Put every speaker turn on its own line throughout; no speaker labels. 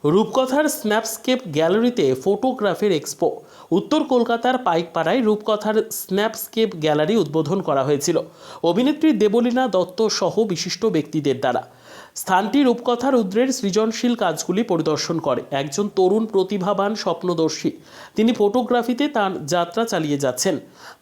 রূপকথার স্ন্যাপস্কেপ গ্যালারিতে ফটোগ্রাফির এক্সপো। উত্তর কলকাতার পাইকপাড়ায় রূপকথার স্ন্যাপস্কেপ গ্যালারি উদ্বোধন করা হয়েছিল অভিনেত্রী দেবলীনা দত্ত সহ বিশিষ্ট ব্যক্তিদের দ্বারা। স্থানটি রূপকথার রুদ্রের সৃজনশীল কাজগুলি পরিদর্শন করে একজন তরুণ প্রতিভাবান স্বপ্নদর্শী। তিনি ফটোগ্রাফিতে তার যাত্রা চালিয়ে যাচ্ছেন।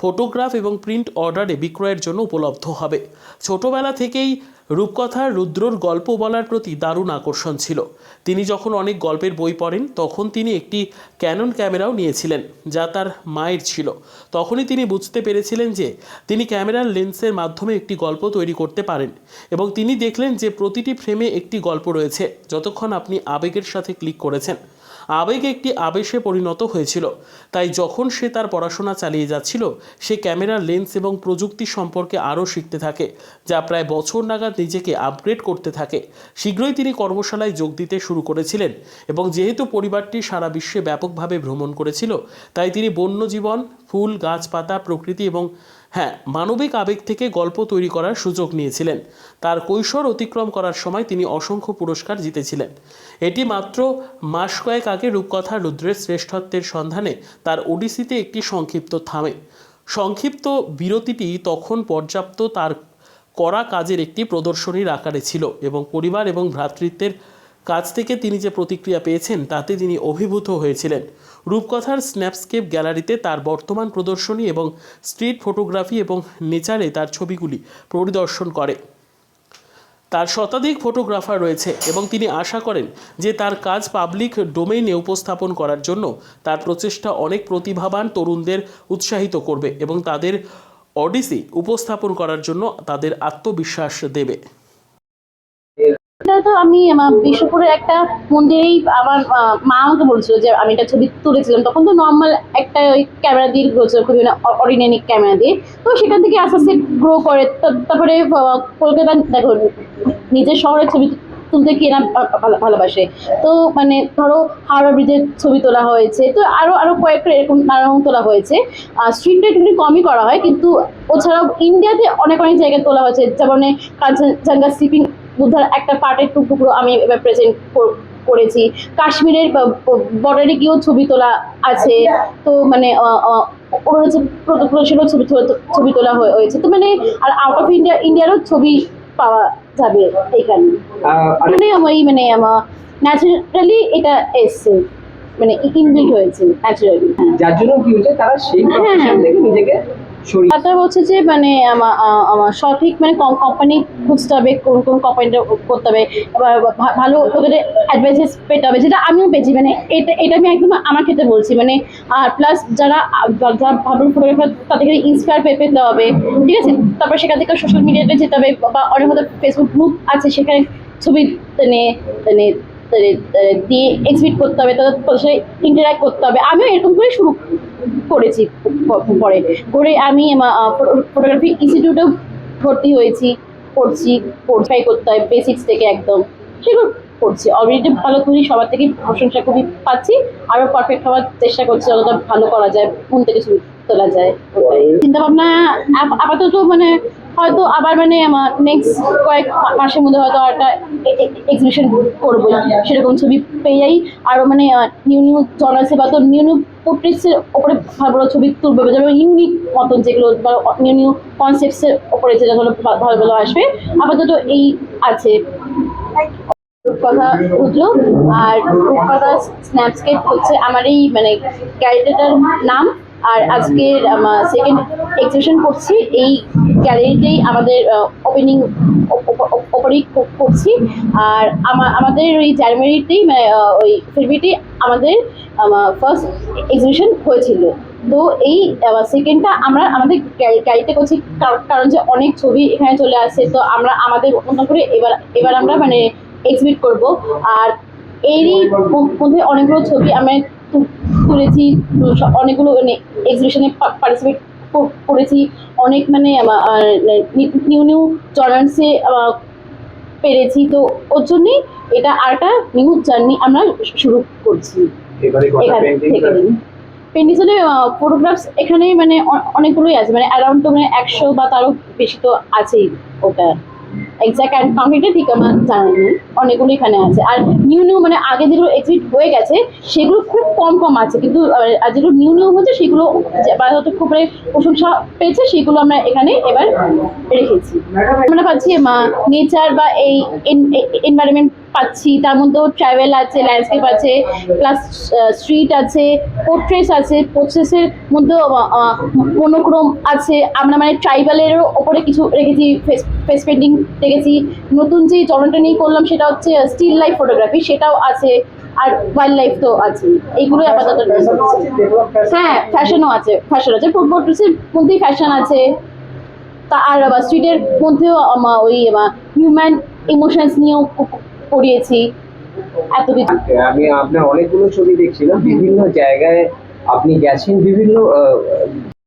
ফটোগ্রাফ এবং প্রিন্ট অর্ডারে বিক্রয়ের জন্য উপলব্ধ হবে। ছোটবেলা থেকেই রূপকথার রুদ্রর গল্প বলার প্রতি দারুণ আকর্ষণ ছিল। তিনি যখন অনেক গল্পের বই পড়েন তখন তিনি একটি ক্যানন ক্যামেরাও নিয়েছিলেন, যা তার মায়ের ছিল। তখনই তিনি বুঝতে পেরেছিলেন যে তিনি ক্যামেরার লেন্সের মাধ্যমে একটি গল্প তৈরি করতে পারেন, এবং তিনি দেখলেন যে প্রতিটি ফ্রেমে একটি গল্প রয়েছে। যতক্ষণ আপনি আবেগের সাথে ক্লিক করেছেন, আবেগ একটি আবেশে পরিণত হয়েছিল। তাই যখন সে তার পড়াশোনা চালিয়ে যাচ্ছিল, সে ক্যামেরার লেন্স এবং প্রযুক্তি সম্পর্কে আরও শিখতে থাকে, যা প্রায় বছর নাগাদ নিজেকে আপগ্রেড করতে থাকে। শীঘ্রই তিনি কর্মশালায় যোগ দিতে শুরু করেছিলেন, এবং যেহেতু পরিবারটি সারা বিশ্বে ব্যাপকভাবে ভ্রমণ করেছিল, তাই তিনি বন্যজীবন, ফুল, গাছপাতা, প্রকৃতি এবং মানবিক আবেগ থেকে গল্প তৈরি করার সুযোগ নিয়েছিলেন। তার কৈশোর অতিক্রম করার সময় তিনি অসংখ্য পুরস্কার জিতেছিলেন। এটি মাত্র মাস কয়েক আগে রূপকথা রুদ্রের শ্রেষ্ঠত্বের সন্ধানে তার ওডিসিতে একটি সংক্ষিপ্ত বিরতিটি তখন পর্যাপ্ত তার করা কাজের একটি প্রদর্শনীর আকারে ছিল, এবং পরিবার এবং ভ্রাতৃত্বের কাছ থেকে তিনি যে প্রতিক্রিয়া পেয়েছেন তাতে তিনি অভিভূত হয়েছিলেন। রূপকথার স্ন্যাপস্কেপ গ্যালারিতে তার বর্তমান প্রদর্শনী এবং স্ট্রিট ফটোগ্রাফি এবং নেচারে তার ছবিগুলি পরিদর্শন করে। তার শতাধিক ফটোগ্রাফার রয়েছে, এবং তিনি আশা করেন যে তার কাজ পাবলিক ডোমেইনে উপস্থাপন করার জন্য তার প্রচেষ্টা অনেক প্রতিভাবান তরুণদের উৎসাহিত করবে এবং তাদের ওডিসি উপস্থাপন করার জন্য তাদের আত্মবিশ্বাস দেবে।
এটা তো আমি আমার বিশ্বপুরের একটা মন্দিরেই আমার মা আমাকে বলছিল যে আমি একটা ছবি তুলেছিলাম। তখন তো নর্মাল একটা ওই ক্যামেরা দিয়ে করেছিল, খুবই অর্ডিনারি ক্যামেরা দিয়ে। তো সেখান থেকে আস্তে আস্তে গ্রো করে তারপরে কলকাতা দেখো নিজের শহরের ছবি তুলতে কি না ভালোবাসে। তো মানে ধরো হাওড়া ব্রিজের ছবি তোলা হয়েছে, তো আরো কয়েকটা এরকম নানা তোলা হয়েছে। স্ট্রিটটা একটু কমই করা হয়, কিন্তু ওছাড়াও ইন্ডিয়াতে অনেক জায়গায় তোলা হয়েছে, যেমন কাঞ্চনজঙ্ঘা স্লিপিং বুদ্ধার একটা পার্টের টুকরো আমি এবার প্রেজেন্ট করেছি। কাশ্মীরের বর্ডারে গিয়েও ছবি তোলা আছে। তো মানে অরুণাচল প্রদেশেরও ছবি তোলা হয়েছে। তো মানে আর আউট অফ ইন্ডিয়ারও ছবি পাওয়া যাবে এইখানে। মানে আমার ন্যাচারালি এটা এসছে, মানে ইনবিল্ট হয়েছে ন্যাচারালি,
যার জন্য কি হয়েছে তারা সেই প্রফেশন থেকে নিজেকে
কথা হচ্ছে যে মানে আমার সঠিক মানে কোম্পানি খুঁজতে হবে, কোন কোম্পানিটা করতে হবে, এবার ভালো লোকেদের অ্যাডভাইসেস পেতে হবে, যেটা আমিও পেয়েছি। মানে এটা আমি একদম আমার ক্ষেত্রে বলছি। মানে আর প্লাস যারা ভালো ফটোগ্রাফার তাদেরকে ইন্সপায়ার পেতে হবে, ঠিক আছে। তারপর সেখান থেকে সোশ্যাল মিডিয়াতে যেতে হবে, বা অনেক মতো ফেসবুক গ্রুপ আছে, সেখানে ছবি দিয়ে এক্সিবিট করতে হবে, তাদের সাথে ইন্টারাক্ট করতে হবে। আমিও এরকম করে শুরু করেছি। পরে আমি ফটোগ্রাফি ইনস্টিটিউটেও ভর্তি হয়েছি, ট্রাই করতে হয় বেসিক্স থেকে একদম, সেগুলো করছি। অলরেডি ভালো তুলি, সবার থেকে প্রশংসা খুবই পাচ্ছি। আরও পারফেক্ট হওয়ার চেষ্টা করছি, যতটা ভালো করা যায়, মন থেকে ছবি তোলা যায়। চিন্তা ভাবনা আপাতত মানে হয়তো আবার মানে আমার নেক্সট কয়েক মাসের মধ্যে হয়তো একটা এক্সিবিশন করবো, সেরকম ছবি পেয়েই আরও মানে নিউ জনার্সে বা তো নিউ পোর্ট্রেটসের ওপরে ভালো ভালো ছবি তুলবে, যেমন ইউনিক মতন যেগুলো বা নিউ কনসেপ্টসের ওপরে যেটা হলো ভালো আসবে। আপাতত এই আছে। রূপকথা উঠলো, আর রূপকথা স্ন্যাপস্কেপ হচ্ছে আমার এই মানে গ্যালারিটার নাম। আর আজকের সেকেন্ড এক্সিবিশন করছি এই গ্যালারিতেই, আমাদের ওপরেই করছি। আর আমাদের ওই জানুয়ারিতেই মানে ওই ফেব্রুয়ারিতেই আমাদের ফার্স্ট এক্সিবিশন হয়েছিল। তো এই সেকেন্ডটা আমরা আমাদের গ্যালারিতে করছি, কারণ যে অনেক ছবি এখানে চলে আসছে। তো আমরা আমাদের মতো করে এবার আমরা মানে এক্সিবিট করব। আর এরই মধ্যে অনেকগুলো ছবি আমরা তুলেছি, অনেকগুলো মানে এক্সিবিশনে পার্টিসিপেট করেছি, অনেক মানে নিউ জনার্সে পেরেছি। তো ওর জন্যই এটা আরেকটা নিউ জার্নি আমরা শুরু করছি এখান থেকে। পেন্টিংসে ফটোগ্রাফস এখানে মানে অনেকগুলোই আছে, মানে অ্যারাউন্ড তো মানে 100 বা তারও বেশি তো আছেই ওটা। এক্সাক্ট অ্যান্ড কমপ্লিটলি ঠিক আমার জানা নেই, অনেকগুলো এখানে আছে। আর নিউ মানে আগে যেগুলো এক্সিট হয়ে গেছে সেগুলো খুব কম আছে, কিন্তু আর যেগুলো নিউ হচ্ছে সেগুলো হয়তো খুব প্রশংসা পেয়েছে, সেগুলো আমরা এখানে এবার রেখেছি। আমরা পাচ্ছি নেচার বা এই এনভায়রনমেন্ট পাচ্ছি, তার মধ্যেও ট্রাভেল আছে, ল্যান্ডস্কেপ আছে, প্লাস স্ট্রিট আছে, পোর্ট্রেটস আছে, পোর্ট্রেটসের মধ্যেও মনোক্রোম আছে। আমরা মানে ট্রাইবালেরও ওপরে কিছু রেখেছি, ফেস পেন্টিং রেখেছি। নতুন যে জনটা নিয়ে করলাম সেটা হচ্ছে স্টিল লাইফ ফটোগ্রাফি, সেটাও আছে। আর ওয়াইল্ড লাইফ তো আছে, এইগুলোই আপাতত। হ্যাঁ, ফ্যাশনও আছে, পোর্ট্রেটসের মধ্যেই ফ্যাশন আছে। তা আর স্ট্রিটের মধ্যেও ওই হিউম্যান ইমোশনস নিয়েও পড়িয়েছি, এত কিছু।
আমি আপনার অনেকগুলো ছবি দেখছিলাম, বিভিন্ন জায়গায় আপনি গেছেন, বিভিন্ন